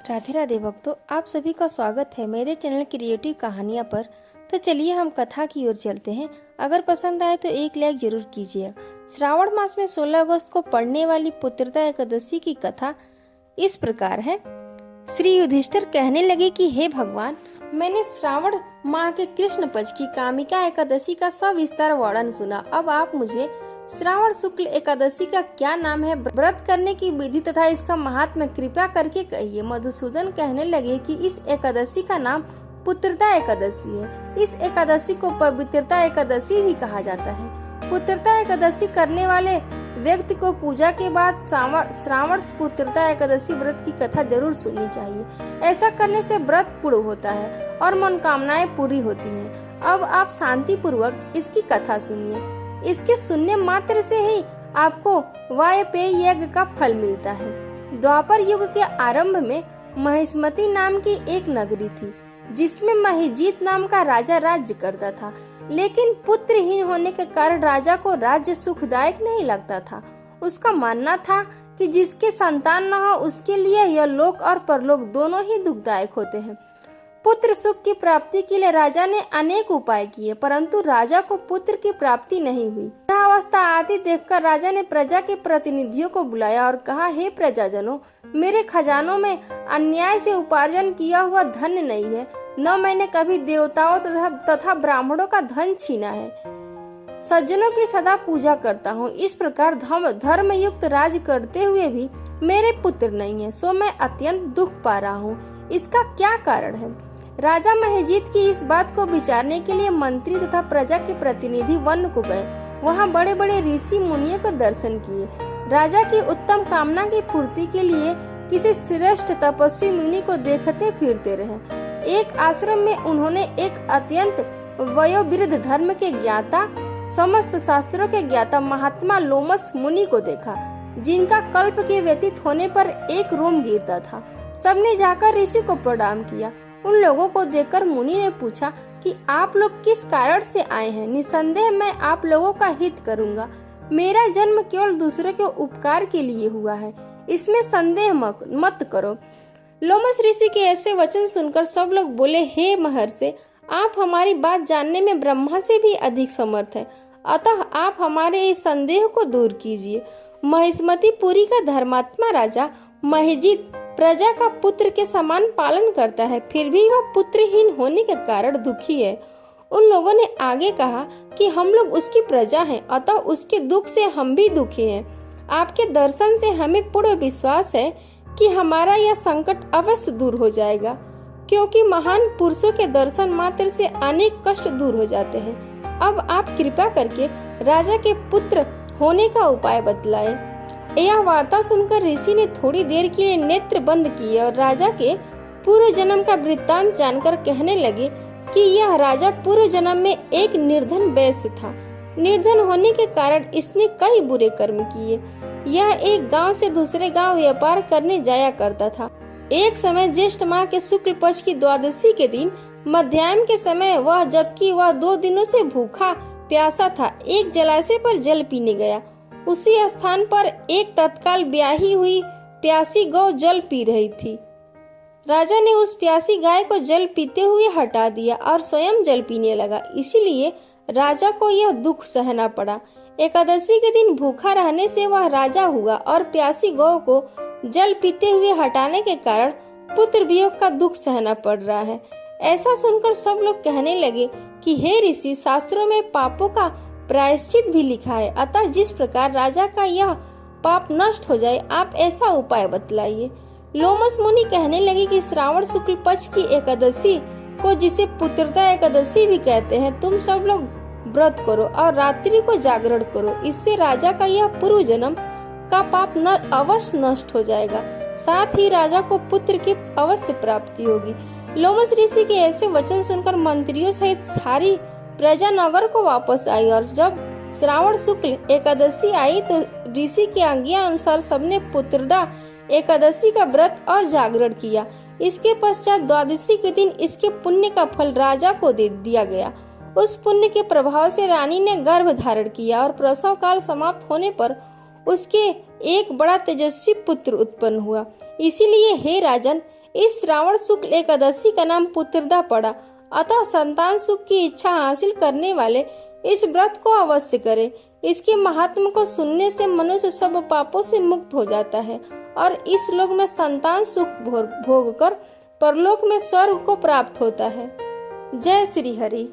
राधे राधे भक्तों, आप सभी का स्वागत है मेरे चैनल क्रिएटिव कहानियाँ पर। तो चलिए हम कथा की ओर चलते हैं। अगर पसंद आए तो एक लाइक जरूर कीजिएगा। श्रावण मास में 16 अगस्त को पड़ने वाली पुत्रदा एकादशी की कथा इस प्रकार है। श्री युधिष्ठिर कहने लगे कि हे भगवान, मैंने श्रावण माह के कृष्ण पक्ष की कामिका एकादशी का सविस्तार वर्णन सुना। अब आप मुझे श्रावण शुक्ल एकादशी का क्या नाम है, व्रत करने की विधि तथा इसका महात्म्य कृपया करके कहिए। मधुसूदन कहने लगे कि इस एकादशी का नाम पुत्रदा एकादशी है। इस एकादशी को पवित्रता एकादशी भी कहा जाता है। पुत्रदा एकादशी करने वाले व्यक्ति को पूजा के बाद श्रावण पुत्रदा एकादशी व्रत की कथा जरूर सुननी चाहिए। ऐसा करने से व्रत पूर्ण होता है और मनोकामनाएं पूरी होती हैं। अब आप शांति पूर्वक इसकी कथा सुनिए। इसके सुनने मात्र से ही आपको वायपेय यज्ञ का फल मिलता है। द्वापर युग के आरंभ में महिष्मती नाम की एक नगरी थी, जिसमें महिजीत नाम का राजा राज्य करता था। लेकिन पुत्रहीन होने के कारण राजा को राज्य सुखदायक नहीं लगता था। उसका मानना था कि जिसके संतान न हो उसके लिए यह लोक और परलोक दोनों ही दुखदायक होते हैं। पुत्र सुख की प्राप्ति के लिए राजा ने अनेक उपाय किए, परंतु राजा को पुत्र की प्राप्ति नहीं हुई। यह अवस्था आती देखकर राजा ने प्रजा के प्रतिनिधियों को बुलाया और कहा, हे प्रजाजनों, मेरे खजानों में अन्याय से उपार्जन किया हुआ धन नहीं है, न मैंने कभी देवताओं तथा ब्राह्मणों का धन छीना है। सज्जनों की सदा पूजा करता हूँ। इस प्रकार धर्म युक्त राज करते हुए भी मेरे पुत्र नहीं है, सो मैं अत्यंत दुख पा रहा हूँ। इसका क्या कारण है? राजा महिजीत की इस बात को विचारने के लिए मंत्री तथा प्रजा के प्रतिनिधि वन को गए। वहाँ बड़े बड़े ऋषि मुनियों को दर्शन किए। राजा की उत्तम कामना की पूर्ति के लिए किसी श्रेष्ठ तपस्वी मुनि को देखते फिरते रहे। एक आश्रम में उन्होंने एक अत्यंत वयोवृद्ध धर्म के ज्ञाता, समस्त शास्त्रों के ज्ञाता महात्मा लोमस मुनि को देखा, जिनका कल्प के व्यतीत होने पर एक रोम गिरता था। सबने जाकर ऋषि को प्रणाम किया। उन लोगों को देखकर मुनि ने पूछा कि आप लोग किस कारण से आए हैं। निसंदेह मैं आप लोगों का हित करूंगा। मेरा जन्म केवल दूसरे के उपकार के लिए हुआ है, इसमें संदेह मत करो। लोमस ऋषि के ऐसे वचन सुनकर सब लोग बोले, हे महर्षि, आप हमारी बात जानने में ब्रह्मा से भी अधिक समर्थ हैं, अतः आप हमारे इस संदेह को दूर कीजिए। महिष्मतीपुरी का धर्मात्मा राजा महिजीत प्रजा का पुत्र के समान पालन करता है, फिर भी वह पुत्रहीन होने के कारण दुखी है। उन लोगों ने आगे कहा कि हम लोग उसकी प्रजा हैं, अतः उसके दुख से हम भी दुखी हैं। आपके दर्शन से हमें पूर्ण विश्वास है कि हमारा यह संकट अवश्य दूर हो जाएगा, क्योंकि महान पुरुषों के दर्शन मात्र से अनेक कष्ट दूर हो जाते हैं। अब आप कृपा करके राजा के पुत्र होने का उपाय बतलाएं। यह वार्ता सुनकर ऋषि ने थोड़ी देर के लिए नेत्र बंद किए और राजा के पूर्व जन्म का वृत्तांत जानकर कहने लगे कि यह राजा पूर्व जन्म में एक निर्धन वैश्य था। निर्धन होने के कारण इसने कई बुरे कर्म किए। यह एक गांव से दूसरे गांव व्यापार करने जाया करता था। एक समय ज्येष्ठ माह के शुक्ल पक्ष की द्वादशी के दिन मध्याह्न के समय जबकि वह 2 दिनों से भूखा प्यासा था, एक जलाशय पर जल पीने गया। उसी स्थान पर एक तत्काल ब्याही हुई प्यासी गौ जल पी रही थी। राजा ने उस प्यासी गाय को जल पीते हुए हटा दिया और स्वयं जल पीने लगा। इसीलिए राजा को यह दुख सहना पड़ा। एकादशी के दिन भूखा रहने से वह राजा हुआ और प्यासी गौ को जल पीते हुए हटाने के कारण पुत्र वियोग का दुख सहना पड़ रहा है। ऐसा सुनकर सब लोग कहने लगे कि हे ऋषि, शास्त्रों में पापों का प्रायश्चित भी लिखा है, अतः जिस प्रकार राजा का यह पाप नष्ट हो जाए, आप ऐसा उपाय बतलाइए। लोमस मुनि कहने लगे कि श्रावण शुक्ल पक्ष की एकादशी को, जिसे पुत्रदा एकादशी भी कहते हैं, तुम सब लोग व्रत करो और रात्रि को जागरण करो। इससे राजा का यह पूर्व जन्म का पाप अवश्य नष्ट हो जाएगा, साथ ही राजा को पुत्र की अवश्य प्राप्ति होगी। लोमस ऋषि के ऐसे वचन सुनकर मंत्रियों सहित सारी प्रजा नगर को वापस आई और जब श्रावण शुक्ल एकादशी आई तो ऋषि की आज्ञा अनुसार सबने पुत्रदा एकादशी का व्रत और जागरण किया। इसके पश्चात द्वादशी के दिन इसके पुण्य का फल राजा को दे दिया गया। उस पुण्य के प्रभाव से रानी ने गर्भ धारण किया और प्रसव काल समाप्त होने पर उसके एक बड़ा तेजस्वी पुत्र उत्पन्न हुआ। इसीलिए हे राजन, इस श्रावण शुक्ल एकादशी का नाम पुत्रदा पड़ा। अतः संतान सुख की इच्छा हासिल करने वाले इस व्रत को अवश्य करें। इसके महात्म को सुनने से मनुष्य सब पापों से मुक्त हो जाता है और इस लोक में संतान सुख भोग कर परलोक में स्वर्ग को प्राप्त होता है। जय श्री हरि।